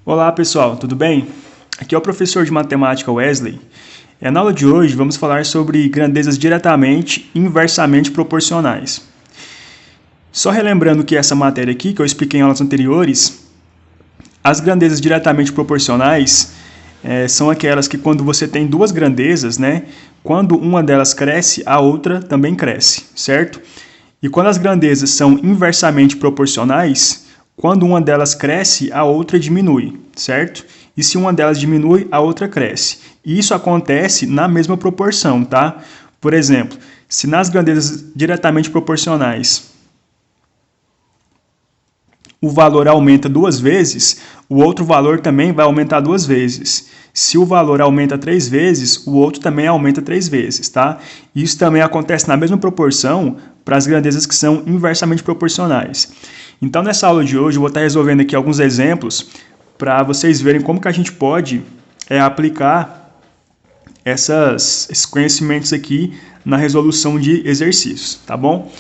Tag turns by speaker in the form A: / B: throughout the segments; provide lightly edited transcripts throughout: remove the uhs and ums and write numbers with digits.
A: Olá pessoal, tudo bem? Aqui é o professor de matemática Wesley. Na aula de hoje vamos falar sobre grandezas diretamente e inversamente proporcionais. Só relembrando que essa matéria aqui, que eu expliquei em aulas anteriores, as grandezas diretamente proporcionais são aquelas que quando você tem duas grandezas, quando uma delas cresce, a outra também cresce, certo? E quando as grandezas são inversamente proporcionais, quando uma delas cresce, a outra diminui, certo? E se uma delas diminui, a outra cresce. E isso acontece na mesma proporção, tá? Por exemplo, se nas grandezas diretamente proporcionais o valor aumenta duas vezes, o outro valor também vai aumentar duas vezes. Se o valor aumenta 3 vezes, o outro também aumenta 3 vezes, tá? Isso também acontece na mesma proporção para as grandezas que são inversamente proporcionais. Então, nessa aula de hoje, eu vou estar resolvendo aqui alguns exemplos para vocês verem como que a gente pode aplicar esses conhecimentos aqui na resolução de exercícios, tá bom?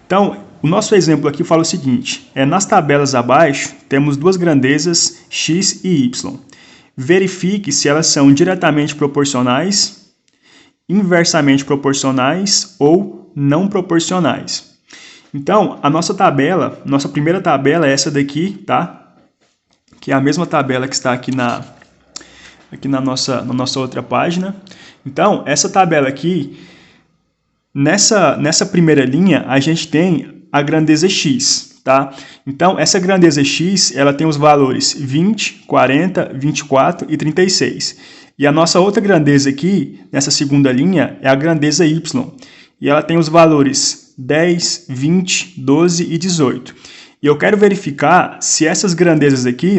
A: Então, o nosso exemplo aqui fala o seguinte, nas tabelas abaixo, temos duas grandezas x e y. Verifique se elas são diretamente proporcionais, inversamente proporcionais ou não proporcionais. Então, a nossa primeira tabela é essa daqui, tá? Que é a mesma tabela que está aqui na nossa outra página. Então, essa tabela aqui, nessa primeira linha, a gente tem a grandeza x, tá? Então, essa grandeza x, ela tem os valores 20, 40, 24 e 36. E a nossa outra grandeza aqui, nessa segunda linha, é a grandeza y. E ela tem os valores 10, 20, 12 e 18. E eu quero verificar se essas grandezas aqui,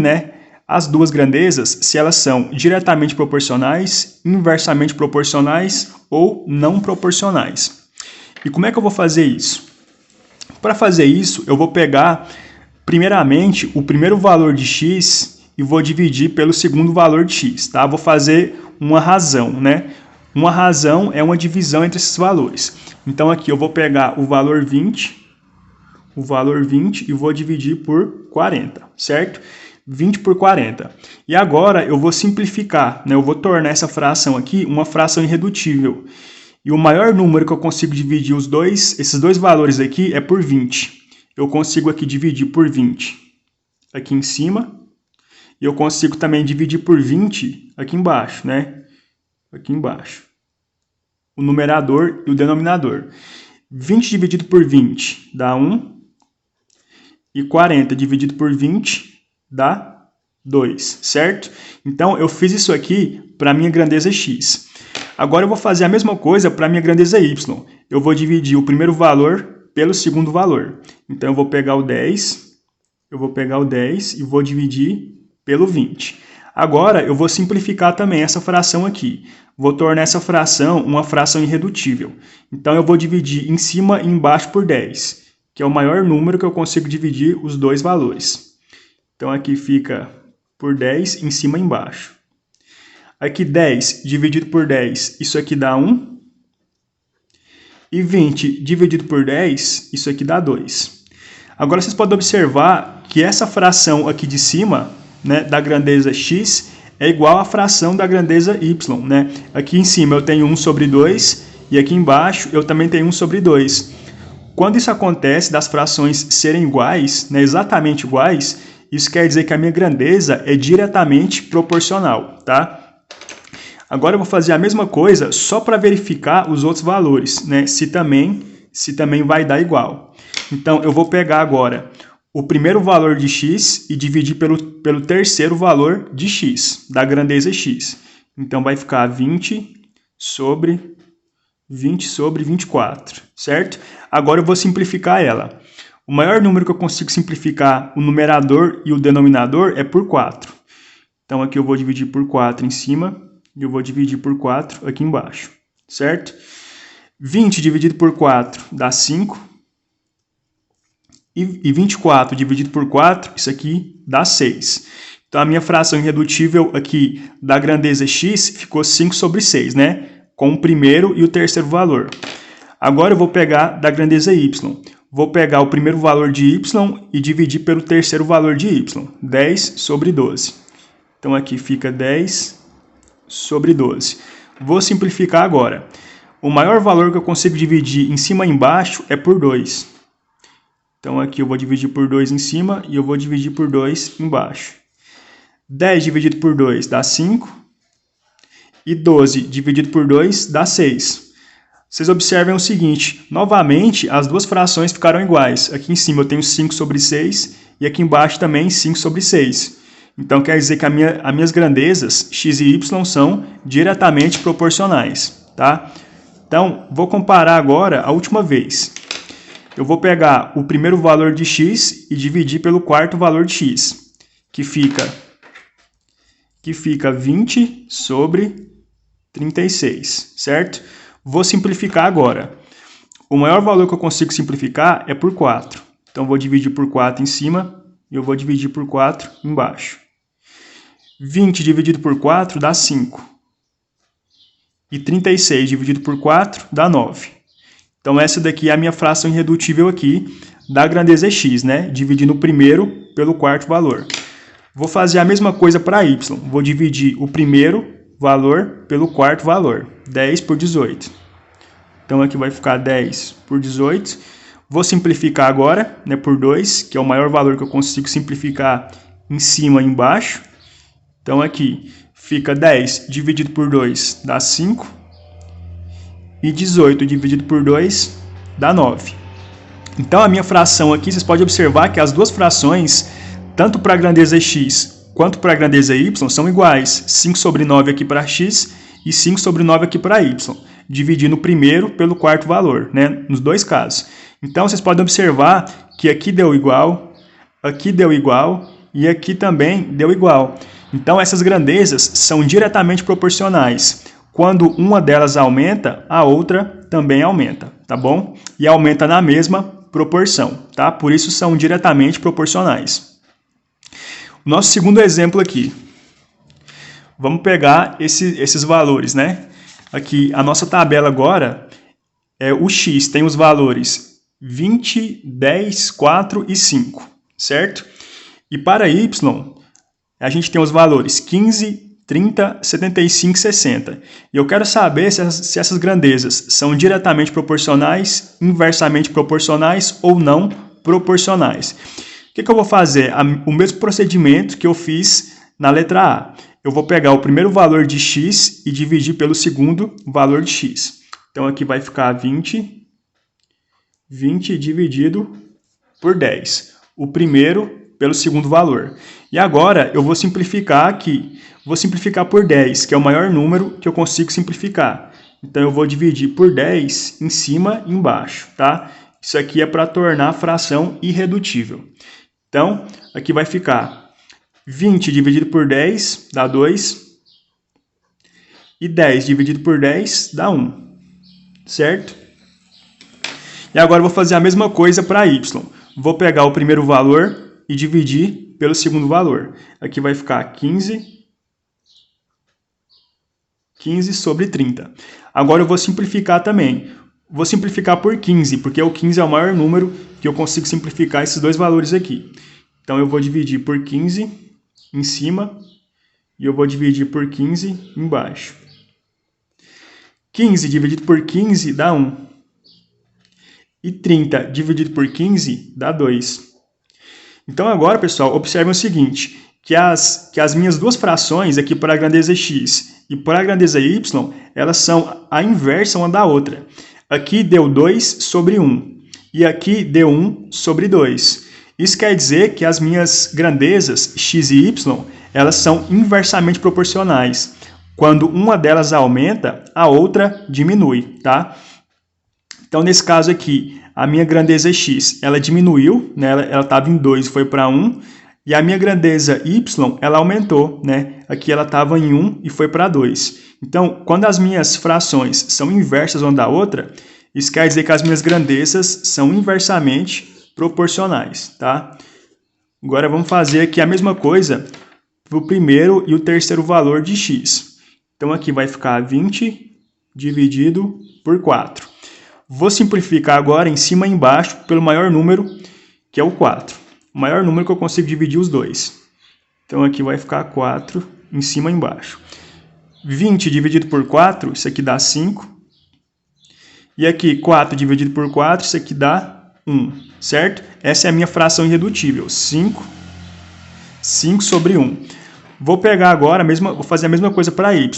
A: as duas grandezas, se elas são diretamente proporcionais, inversamente proporcionais ou não proporcionais. E como é que eu vou fazer isso? Para fazer isso, eu vou pegar, primeiramente, o primeiro valor de x e vou dividir pelo segundo valor de x, tá? Vou fazer uma razão, Uma razão é uma divisão entre esses valores. Então, aqui eu vou pegar o valor 20 e vou dividir por 40, certo? 20 por 40. E agora eu vou simplificar, Eu vou tornar essa fração aqui uma fração irredutível. E o maior número que eu consigo dividir esses dois valores aqui é por 20. Eu consigo aqui dividir por 20 aqui em cima. E eu consigo também dividir por 20 aqui embaixo, Aqui embaixo. O numerador e o denominador. 20 dividido por 20 dá 1. E 40 dividido por 20 dá 2, certo? Então, eu fiz isso aqui para a minha grandeza x. Agora, eu vou fazer a mesma coisa para a minha grandeza y. Eu vou dividir o primeiro valor pelo segundo valor. Então, eu vou pegar o 10 e vou dividir pelo 20. Agora, eu vou simplificar também essa fração aqui. Vou tornar essa fração uma fração irredutível. Então, eu vou dividir em cima e embaixo por 10, que é o maior número que eu consigo dividir os dois valores. Então, aqui fica por 10 em cima e embaixo. Aqui 10 dividido por 10, isso aqui dá 1. E 20 dividido por 10, isso aqui dá 2. Agora, vocês podem observar que essa fração aqui de cima, da grandeza x, é igual à fração da grandeza y, Aqui em cima eu tenho 1 sobre 2 e aqui embaixo eu também tenho 1 sobre 2. Quando isso acontece, das frações serem iguais, exatamente iguais, isso quer dizer que a minha grandeza é diretamente proporcional, tá? Agora eu vou fazer a mesma coisa só para verificar os outros valores, se também vai dar igual. Então, eu vou pegar agora o primeiro valor de x e dividir pelo terceiro valor de x, da grandeza x. Então, vai ficar 20 sobre 24, certo? Agora eu vou simplificar ela. O maior número que eu consigo simplificar o numerador e o denominador é por 4. Então, aqui eu vou dividir por 4 em cima e eu vou dividir por 4 aqui embaixo, certo? 20 dividido por 4 dá 5. E 24 dividido por 4, isso aqui dá 6. Então, a minha fração irredutível aqui da grandeza x ficou 5 sobre 6, Com o primeiro e o terceiro valor. Agora eu vou pegar da grandeza y. Vou pegar o primeiro valor de y e dividir pelo terceiro valor de y, 10 sobre 12. Então aqui fica 10 sobre 12. Vou simplificar agora. O maior valor que eu consigo dividir em cima e embaixo é por 2. Então aqui eu vou dividir por 2 em cima e eu vou dividir por 2 embaixo. 10 dividido por 2 dá 5. E 12 dividido por 2 dá 6. Vocês observem o seguinte, novamente as duas frações ficaram iguais. Aqui em cima eu tenho 5 sobre 6 e aqui embaixo também 5 sobre 6. Então quer dizer que as minhas grandezas x e y são diretamente proporcionais, tá? Então vou comparar agora a última vez. Eu vou pegar o primeiro valor de x e dividir pelo quarto valor de x, que fica 20 sobre 36, certo? Vou simplificar agora. O maior valor que eu consigo simplificar é por 4. Então, vou dividir por 4 em cima e eu vou dividir por 4 embaixo. 20 dividido por 4 dá 5. E 36 dividido por 4 dá 9. Então, essa daqui é a minha fração irredutível aqui da grandeza x, né? Dividindo o primeiro pelo quarto valor. Vou fazer a mesma coisa para y. Vou dividir o primeiro valor pelo quarto valor. 10 por 18. Então, aqui vai ficar 10 por 18. Vou simplificar agora, né, por 2, que é o maior valor que eu consigo simplificar em cima e embaixo. Então, aqui fica 10 dividido por 2 dá 5. E 18 dividido por 2 dá 9. Então, a minha fração aqui, vocês podem observar que as duas frações, tanto para a grandeza x quanto para a grandeza y, são iguais. 5 sobre 9 aqui para x e 5 sobre 9 aqui para y. Dividindo o primeiro pelo quarto valor, né? Nos dois casos. Então, vocês podem observar que aqui deu igual e aqui também deu igual. Então, essas grandezas são diretamente proporcionais. Quando uma delas aumenta, a outra também aumenta, tá bom? E aumenta na mesma proporção, tá? Por isso são diretamente proporcionais. O nosso segundo exemplo aqui. Vamos pegar esses valores, né? Aqui, a nossa tabela agora, o x tem os valores 20, 10, 4 e 5, certo? E para y, a gente tem os valores 15, 30, 75 e 60. E eu quero saber se essas grandezas são diretamente proporcionais, inversamente proporcionais ou não proporcionais. O que eu vou fazer? O mesmo procedimento que eu fiz na letra A. Eu vou pegar o primeiro valor de x e dividir pelo segundo valor de x. Então, aqui vai ficar 20 dividido por 10. O primeiro pelo segundo valor. E agora, eu vou simplificar aqui. Vou simplificar por 10, que é o maior número que eu consigo simplificar. Então, eu vou dividir por 10 em cima e embaixo, tá? Isso aqui é para tornar a fração irredutível. Então, aqui vai ficar 20 dividido por 10 dá 2. E 10 dividido por 10 dá 1. Certo? E agora eu vou fazer a mesma coisa para y. Vou pegar o primeiro valor e dividir pelo segundo valor. Aqui vai ficar 15 sobre 30. Agora eu vou simplificar também. Vou simplificar por 15, porque o 15 é o maior número que eu consigo simplificar esses dois valores aqui. Então, eu vou dividir por 15 em cima e eu vou dividir por 15 embaixo. 15 dividido por 15 dá 1. E 30 dividido por 15 dá 2. Então, agora, pessoal, observem o seguinte, que as minhas duas frações aqui para a grandeza x e para a grandeza y, elas são a inversa uma da outra. Aqui deu 2 sobre 1 e aqui deu 1 sobre 2. Isso quer dizer que as minhas grandezas x e y, elas são inversamente proporcionais. Quando uma delas aumenta, a outra diminui, tá? Então, nesse caso aqui, a minha grandeza x, ela diminuiu, né? Ela estava em 2 e foi para 1. E a minha grandeza y, ela aumentou, né? Aqui ela estava em 1 e foi para 2. Então, quando as minhas frações são inversas uma da outra, isso quer dizer que as minhas grandezas são inversamente proporcionais, tá? Agora, vamos fazer aqui a mesma coisa para o primeiro e o terceiro valor de x. Então, aqui vai ficar 20 dividido por 4. Vou simplificar agora em cima e embaixo pelo maior número, que é o 4. O maior número que eu consigo dividir os dois. Então, aqui vai ficar 4 em cima e embaixo. 20 dividido por 4, isso aqui dá 5. E aqui, 4 dividido por 4, isso aqui dá 1, certo? Essa é a minha fração irredutível, 5 sobre 1. Vou pegar agora, vou fazer a mesma coisa para y.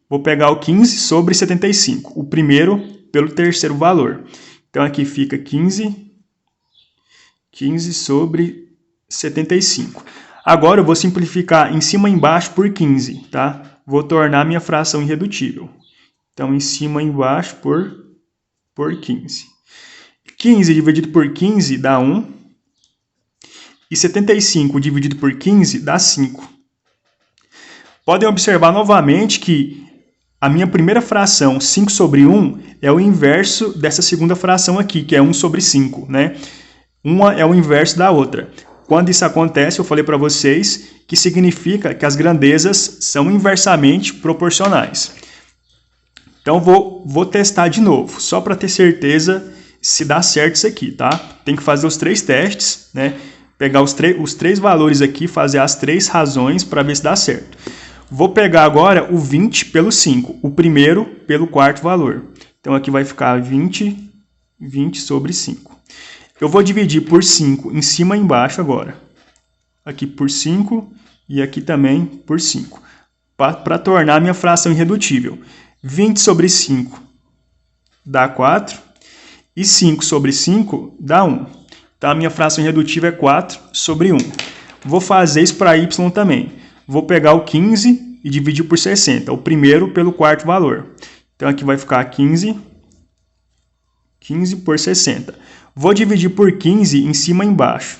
A: Vou pegar o 15 sobre 75, o primeiro pelo terceiro valor. Então, aqui fica 15 sobre 75. Agora, eu vou simplificar em cima e embaixo por 15, tá? Vou tornar minha fração irredutível. Então, em cima e embaixo por 15. 15 dividido por 15 dá 1. E 75 dividido por 15 dá 5. Podem observar novamente que a minha primeira fração, 5 sobre 1, é o inverso dessa segunda fração aqui, que é 1 sobre 5, né? Uma é o inverso da outra. Quando isso acontece, eu falei para vocês que significa que as grandezas são inversamente proporcionais. Então, vou testar de novo, só para ter certeza se dá certo isso aqui, tá? Tem que fazer os 3 testes, né? Pegar os três valores aqui, fazer as 3 razões para ver se dá certo. Vou pegar agora o 20 pelo 5, o primeiro pelo quarto valor. Então, aqui vai ficar 20 sobre 5. Eu vou dividir por 5 em cima e embaixo agora. Aqui por 5 e aqui também por 5. Para tornar minha fração irredutível. 20 sobre 5 dá 4 e 5 sobre 5 dá 1. Então, a minha fração irredutível é 4 sobre 1. Vou fazer isso para y também. Vou pegar o 15 e dividir por 60, o primeiro pelo quarto valor. Então, aqui vai ficar 15 por 60. Vou dividir por 15 em cima e embaixo,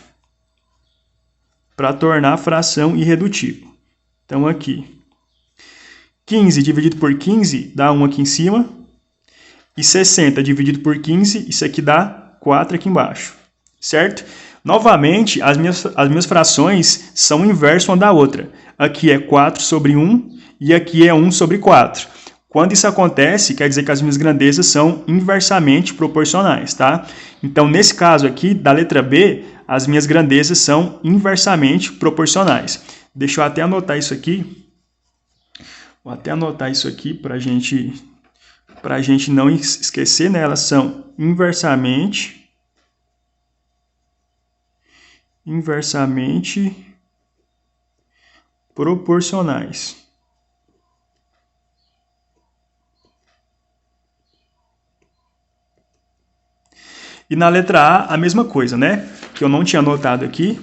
A: para tornar a fração irredutível. Então, aqui, 15 dividido por 15 dá 1 aqui em cima, e 60 dividido por 15, isso aqui dá 4 aqui embaixo, certo? Novamente, as minhas frações são o inverso uma da outra. Aqui é 4 sobre 1 e aqui é 1 sobre 4. Quando isso acontece, quer dizer que as minhas grandezas são inversamente proporcionais, tá? Então, nesse caso aqui, da letra B, as minhas grandezas são inversamente proporcionais. Deixa eu até anotar isso aqui. Vou até anotar isso aqui para a gente não esquecer, né? Elas são inversamente proporcionais. E na letra A, a mesma coisa, né? Que eu não tinha anotado aqui.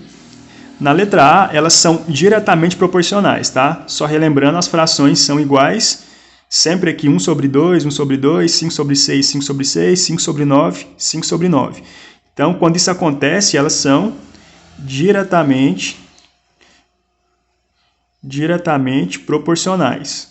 A: Na letra A, elas são diretamente proporcionais, tá? Só relembrando, as frações são iguais. Sempre aqui 1 sobre 2, 1 sobre 2, 5 sobre 6, 5 sobre 6, 5 sobre 9, 5 sobre 9. Então, quando isso acontece, elas são diretamente proporcionais.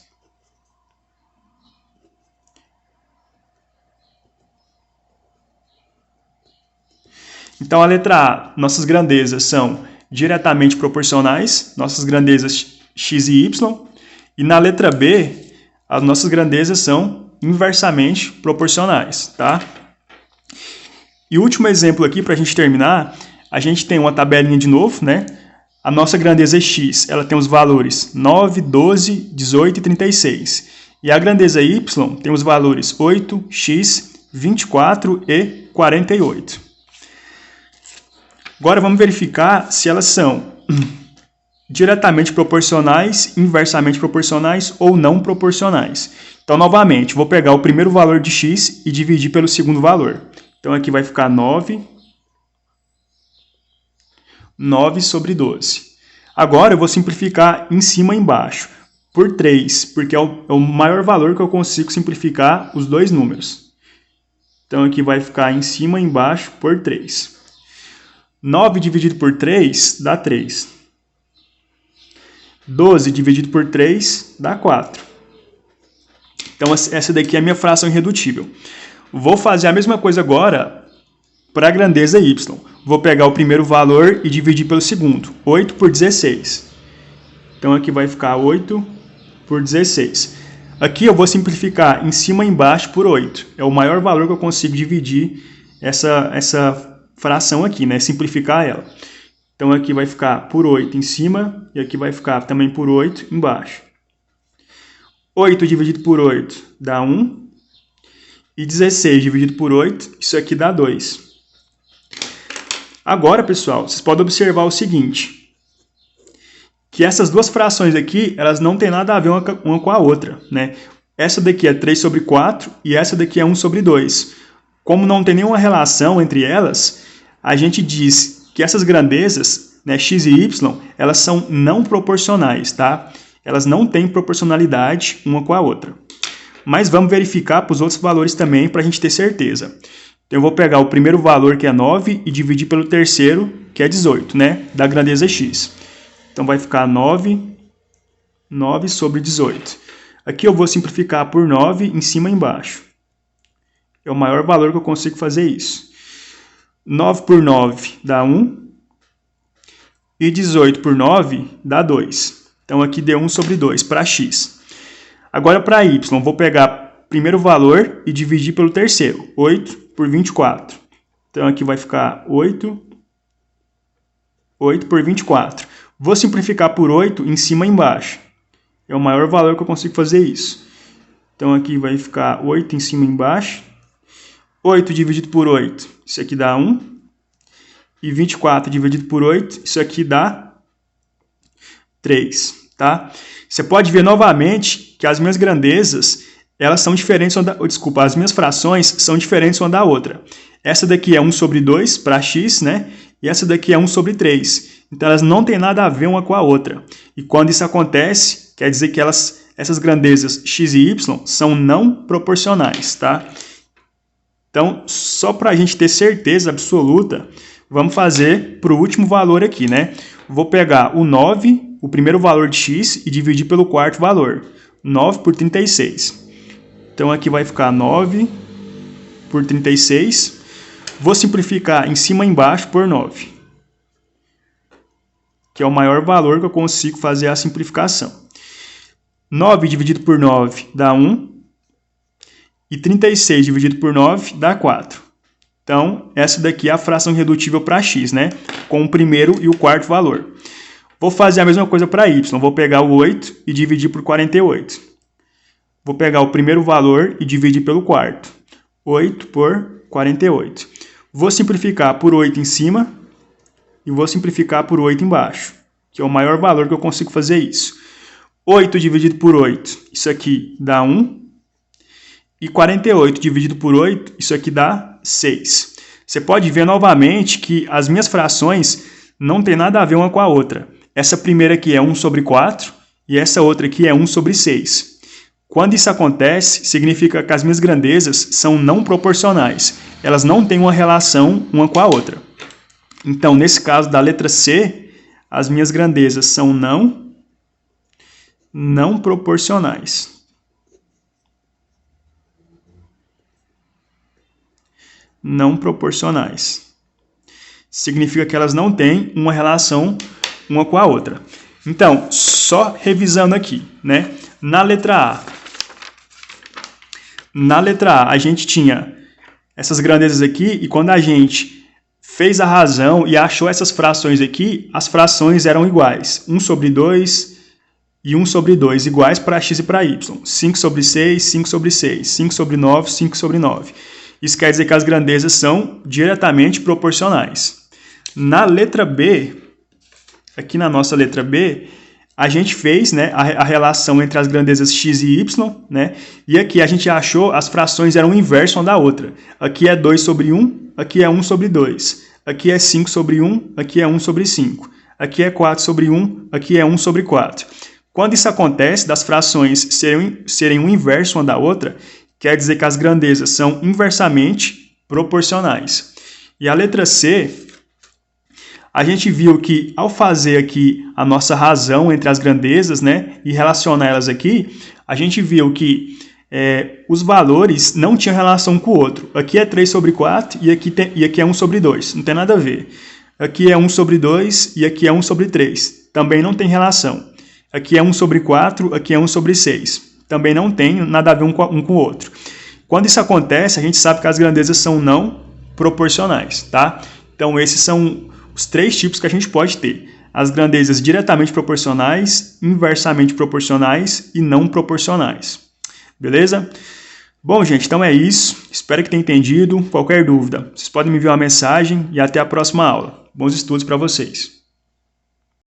A: Então, a letra A, nossas grandezas são diretamente proporcionais, nossas grandezas x e y. E na letra B, as nossas grandezas são inversamente proporcionais, tá? E o último exemplo aqui, para a gente terminar, a gente tem uma tabelinha de novo, né? A nossa grandeza x, ela tem os valores 9, 12, 18 e 36. E a grandeza y tem os valores 8, x, 24 e 48. Agora vamos verificar se elas são diretamente proporcionais, inversamente proporcionais ou não proporcionais. Então, novamente, vou pegar o primeiro valor de x e dividir pelo segundo valor. Então, aqui vai ficar 9 sobre 12. Agora, eu vou simplificar em cima e embaixo por 3, porque é o maior valor que eu consigo simplificar os dois números. Então, aqui vai ficar em cima e embaixo por 3. 9 dividido por 3 dá 3. 12 dividido por 3 dá 4. Então, essa daqui é a minha fração irredutível. Vou fazer a mesma coisa agora para a grandeza y. Vou pegar o primeiro valor e dividir pelo segundo. 8 por 16. Então, aqui vai ficar 8 por 16. Aqui eu vou simplificar em cima e embaixo por 8. É o maior valor que eu consigo dividir essa fração aqui, né? Simplificar ela. Então aqui vai ficar por 8 em cima e aqui vai ficar também por 8 embaixo. 8 dividido por 8 dá 1. E 16 dividido por 8, isso aqui dá 2. Agora, pessoal, vocês podem observar o seguinte, que essas duas frações aqui, elas não têm nada a ver uma com a outra, né? Essa daqui é 3 sobre 4 e essa daqui é 1 sobre 2. Como não tem nenhuma relação entre elas, a gente diz que essas grandezas, né, x e y, elas são não proporcionais, tá? Elas não têm proporcionalidade uma com a outra. Mas vamos verificar para os outros valores também para a gente ter certeza. Então eu vou pegar o primeiro valor, que é 9, e dividir pelo terceiro, que é 18, né? Da grandeza x. Então vai ficar 9 sobre 18. Aqui eu vou simplificar por 9 em cima e embaixo. É o maior valor que eu consigo fazer isso. 9 por 9 dá 1. E 18 por 9 dá 2. Então aqui deu 1 sobre 2 para x. Agora para y, vou pegar o primeiro valor e dividir pelo terceiro. 8 por 24. Então aqui vai ficar 8 por 24. Vou simplificar por 8 em cima e embaixo. É o maior valor que eu consigo fazer isso. Então aqui vai ficar 8 em cima e embaixo. 8 dividido por 8, isso aqui dá 1. E 24 dividido por 8, isso aqui dá 3, tá? Você pode ver novamente que as minhas grandezas, elas são diferentes, as minhas frações são diferentes uma da outra. Essa daqui é 1 sobre 2 para x, né? E essa daqui é 1 sobre 3. Então elas não têm nada a ver uma com a outra. E quando isso acontece, quer dizer que essas grandezas x e y são não proporcionais, tá? Então, só para a gente ter certeza absoluta, vamos fazer para o último valor aqui, né? Vou pegar o 9, o primeiro valor de x, e dividir pelo quarto valor. 9 por 36. Então, aqui vai ficar 9 por 36. Vou simplificar em cima e embaixo por 9. Que é o maior valor que eu consigo fazer a simplificação. 9 dividido por 9 dá 1. E 36 dividido por 9 dá 4. Então, essa daqui é a fração irredutível para x, né? Com o primeiro e o quarto valor. Vou fazer a mesma coisa para y. Vou pegar o 8 e dividir por 48. Vou pegar o primeiro valor e dividir pelo quarto. 8 por 48. Vou simplificar por 8 em cima e vou simplificar por 8 embaixo, que é o maior valor que eu consigo fazer isso. 8 dividido por 8, isso aqui dá 1. E 48 dividido por 8, isso aqui dá 6. Você pode ver novamente que as minhas frações não tem nada a ver uma com a outra. Essa primeira aqui é 1 sobre 4 e essa outra aqui é 1 sobre 6. Quando isso acontece, significa que as minhas grandezas são não proporcionais. Elas não têm uma relação uma com a outra. Então, nesse caso da letra C, as minhas grandezas são não proporcionais. Não proporcionais. Significa que elas não têm uma relação uma com a outra. Então, só revisando aqui, né? Na letra A, a gente tinha essas grandezas aqui, e quando a gente fez a razão e achou essas frações aqui, as frações eram iguais. 1 sobre 2 e 1 sobre 2, iguais para x e para y. 5 sobre 6, 5 sobre 6, 5 sobre 9, 5 sobre 9. Isso quer dizer que as grandezas são diretamente proporcionais. Na letra B, aqui na nossa letra B, a gente fez, né, a relação entre as grandezas x e y, né, e aqui a gente achou as frações eram o inverso uma da outra. Aqui é 2 sobre 1, aqui é 1 sobre 2. Aqui é 5 sobre 1, aqui é 1 sobre 5. Aqui é 4 sobre 1, aqui é 1 sobre 4. Quando isso acontece, das frações serem o inverso uma da outra, quer dizer que as grandezas são inversamente proporcionais. E a letra C, a gente viu que ao fazer aqui a nossa razão entre as grandezas, né, e relacionar elas aqui, a gente viu que os valores não tinham relação com o outro. Aqui é 3 sobre 4 e aqui é 1 sobre 2. Não tem nada a ver. Aqui é 1 sobre 2 e aqui é 1 sobre 3. Também não tem relação. Aqui é 1 sobre 4, aqui é 1 sobre 6. Também não tem nada a ver um com o outro. Quando isso acontece, a gente sabe que as grandezas são não proporcionais, tá? Então, esses são os 3 tipos que a gente pode ter. As grandezas diretamente proporcionais, inversamente proporcionais e não proporcionais. Beleza? Bom, gente, então é isso. Espero que tenham entendido. Qualquer dúvida, vocês podem me enviar uma mensagem e até a próxima aula. Bons estudos para vocês.